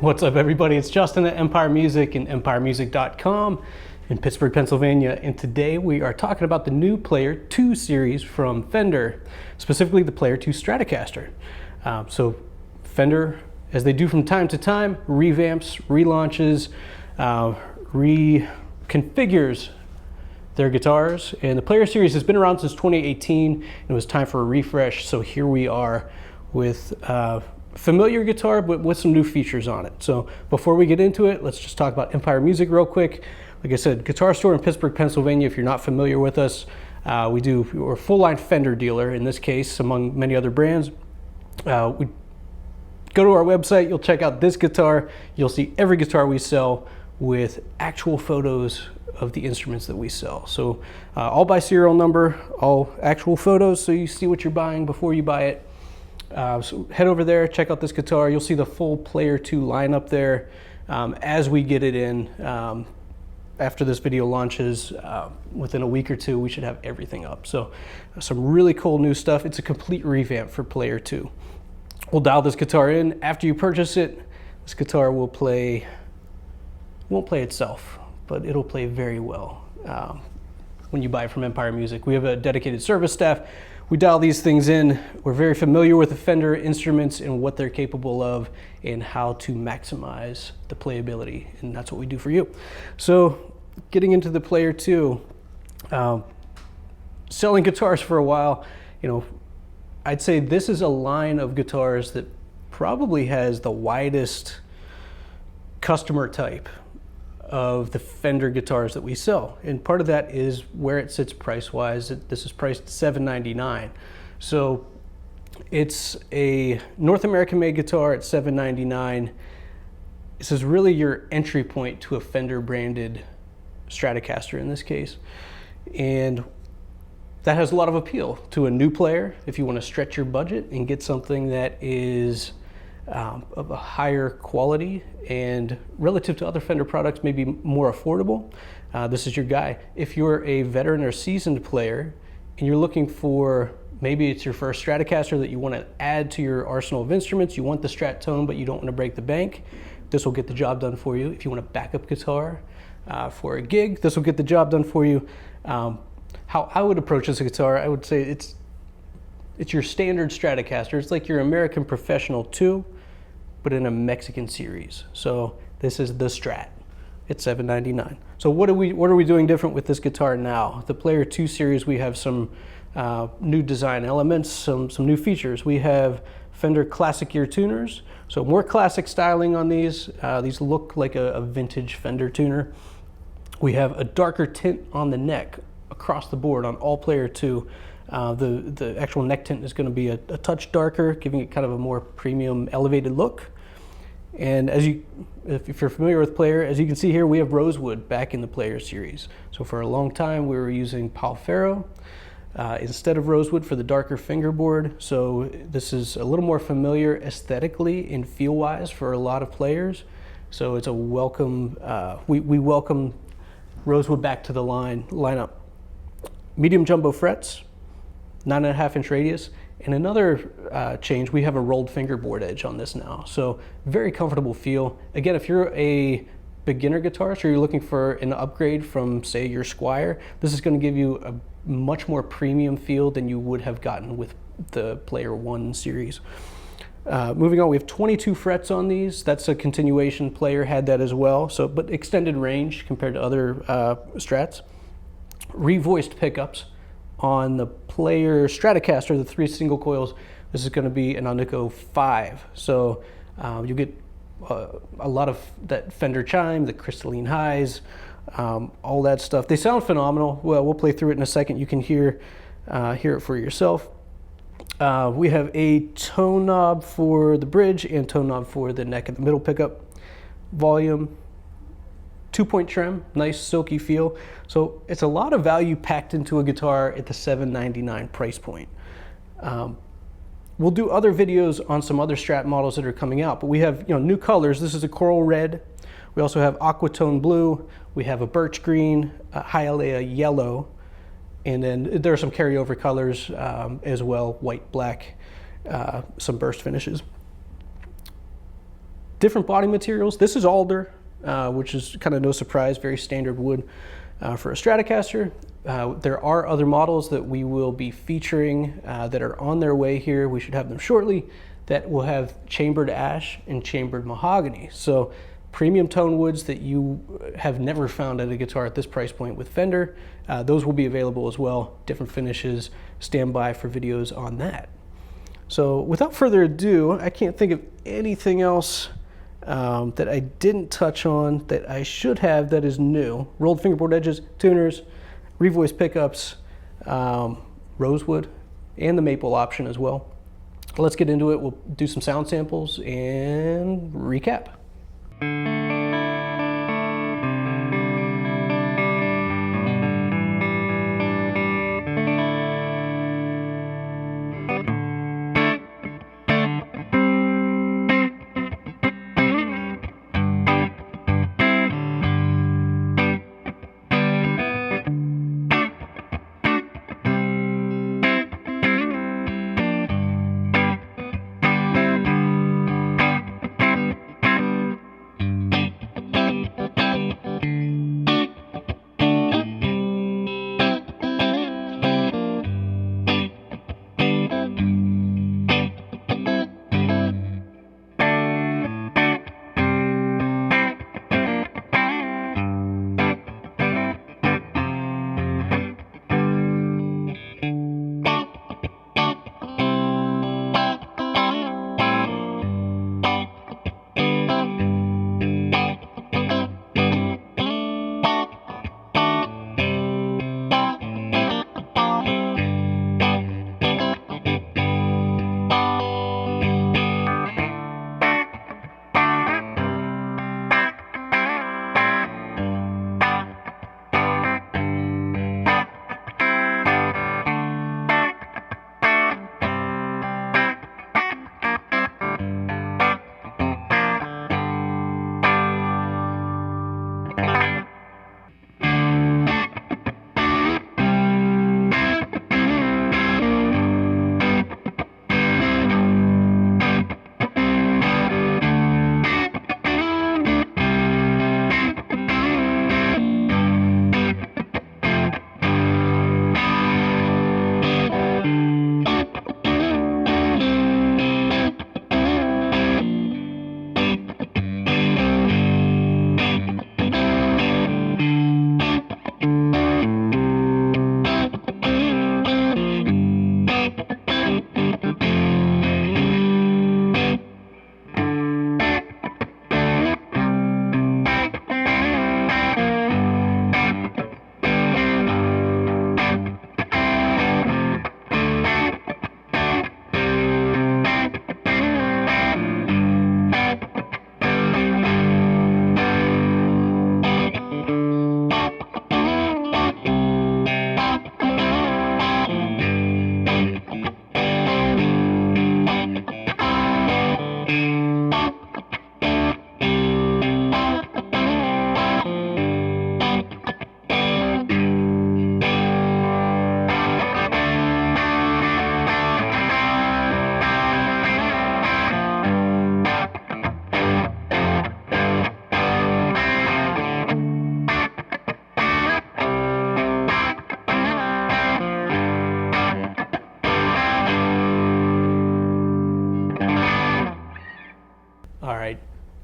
What's up, everybody? It's Justin at Empire Music and empiremusic.com in Pittsburgh, Pennsylvania. And today we are talking about the new Player 2 series from Fender, specifically the Player 2 Stratocaster. So Fender, as they do from time to time, revamps, relaunches, reconfigures their guitars. And the Player series has been around since 2018, and it was time for a refresh. So here we are with familiar guitar, but with some new features on it. So before we get into it, let's just talk about Empire Music real quick. Like I said, guitar store in Pittsburgh, Pennsylvania. If you're not familiar with us, we're a full-line Fender dealer in this case, among many other brands. We go to our website, you'll check out this guitar. You'll see every guitar we sell with actual photos of the instruments that we sell. So all by serial number, all actual photos, so you see what you're buying before you buy it. So head over there, check out this guitar. You'll see the full Player 2 lineup there as we get it in. After this video launches, within a week or two, we should have everything up. So some really cool new stuff. It's a complete revamp for Player 2. We'll dial this guitar in. After you purchase it, this guitar will play, won't play itself, but it'll play very well when you buy it from Empire Music. We have a dedicated service staff. We dial these things in. We're very familiar with the Fender instruments and what they're capable of and how to maximize the playability, and that's what we do for you. So getting into the Player 2, selling guitars for a while, I'd say this is a line of guitars that probably has the widest customer type of the Fender guitars that we sell. And part of that is where it sits price-wise. This is priced $799. So it's a North American-made guitar at $799. This is really your entry point to a Fender-branded Stratocaster in this case. And that has a lot of appeal to a new player if you want to stretch your budget and get something that is of a higher quality and relative to other Fender products maybe more affordable. This is your guy. If you're a veteran or seasoned player and you're looking for, maybe it's your first Stratocaster that you want to add to your arsenal of instruments, you want the Strat tone but you don't want to break the bank, this will get the job done for you. If you want a backup guitar for a gig, this will get the job done for you. How I would approach this guitar, I would say it's your standard Stratocaster. It's like your American Professional 2, but in a Mexican series. So this is the Strat. It's $799. So what are we doing different with this guitar now? The Player 2 series, we have some new design elements, some new features. We have Fender Classic Gear tuners. So more classic styling on these. These look like a vintage Fender tuner. We have a darker tint on the neck across the board on all Player 2. The actual neck tint is going to be a touch darker, giving it kind of a more premium elevated look. And if you're familiar with Player, as you can see here, we have rosewood back in the Player series. So for a long time, we were using Pal Ferro instead of rosewood for the darker fingerboard. So this is a little more familiar aesthetically and feel-wise for a lot of players. So it's a welcome, we welcome rosewood back to the lineup. Medium jumbo frets, 9.5-inch radius. And another change, we have a rolled fingerboard edge on this now. So very comfortable feel. Again, if you're a beginner guitarist or you're looking for an upgrade from, say, your Squire, this is going to give you a much more premium feel than you would have gotten with the Player 1 series. Moving on, we have 22 frets on these. That's a continuation. Player had that as well, but extended range compared to other Strats. Revoiced pickups. On the Player Stratocaster, the 3 single coils, this is going to be an Underco 5. So you get a lot of that Fender chime, the crystalline highs, all that stuff. They sound phenomenal. Well, we'll play through it in a second. You can hear it for yourself. We have a tone knob for the bridge and tone knob for the neck and the middle pickup. Volume. 2-point trim, nice silky feel. So it's a lot of value packed into a guitar at the $799 price point. We'll do other videos on some other Strat models that are coming out, but we have new colors. This is a coral red. We also have aquatone blue. We have a birch green, a Hialeah yellow, and then there are some carryover colors as well, white, black, some burst finishes. Different body materials. This is alder. Which is kind of no surprise, very standard wood for a Stratocaster. There are other models that we will be featuring that are on their way here. We should have them shortly, that will have chambered ash and chambered mahogany. So premium tone woods that you have never found at a guitar at this price point with Fender, those will be available as well. Different finishes. Stand by for videos on that. So without further ado, I can't think of anything else that I didn't touch on that I should have that is new. Rolled fingerboard edges, tuners, revoiced pickups, rosewood, and the maple option as well. Let's get into it. We'll do some sound samples and recap.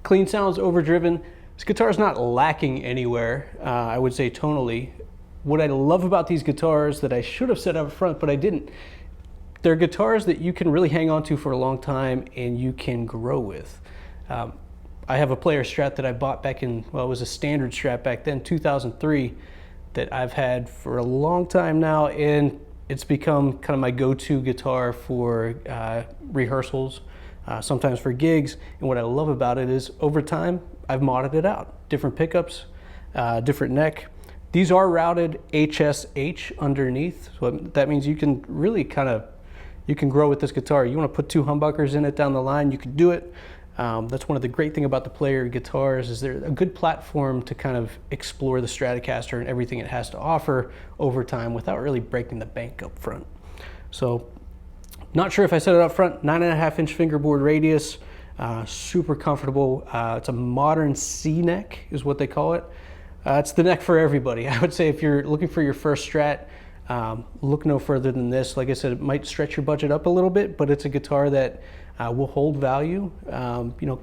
Clean sounds, overdriven. This guitar is not lacking anywhere, I would say tonally. What I love about these guitars that I should have said up front, but I didn't, they're guitars that you can really hang on to for a long time and you can grow with. I have a player Strat that I bought back in, well, it was a standard Strat back then, 2003, that I've had for a long time now, and it's become kind of my go-to guitar for rehearsals, sometimes for gigs. And what I love about it is over time, I've modded it out. Different pickups, different neck. These are routed HSH underneath, so that means you can really you can grow with this guitar. You want to put 2 humbuckers in it down the line, you can do it. That's one of the great things about the player guitars, is they're a good platform to kind of explore the Stratocaster and everything it has to offer over time without really breaking the bank up front. So, not sure if I said it up front, 9.5-inch fingerboard radius, super comfortable. It's a modern C-neck is what they call it. It's the neck for everybody. I would say if you're looking for your first Strat, look no further than this. Like I said, it might stretch your budget up a little bit, but it's a guitar that will hold value,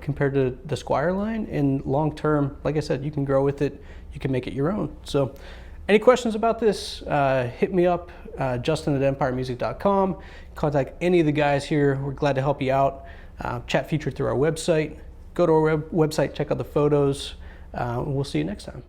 compared to the Squire line. And long term, like I said, you can grow with it. You can make it your own. So, any questions about this? Hit me up, Justin@empiremusic.com. Contact any of the guys here. We're glad to help you out. Chat featured through our website. Go to our website, check out the photos. We'll see you next time.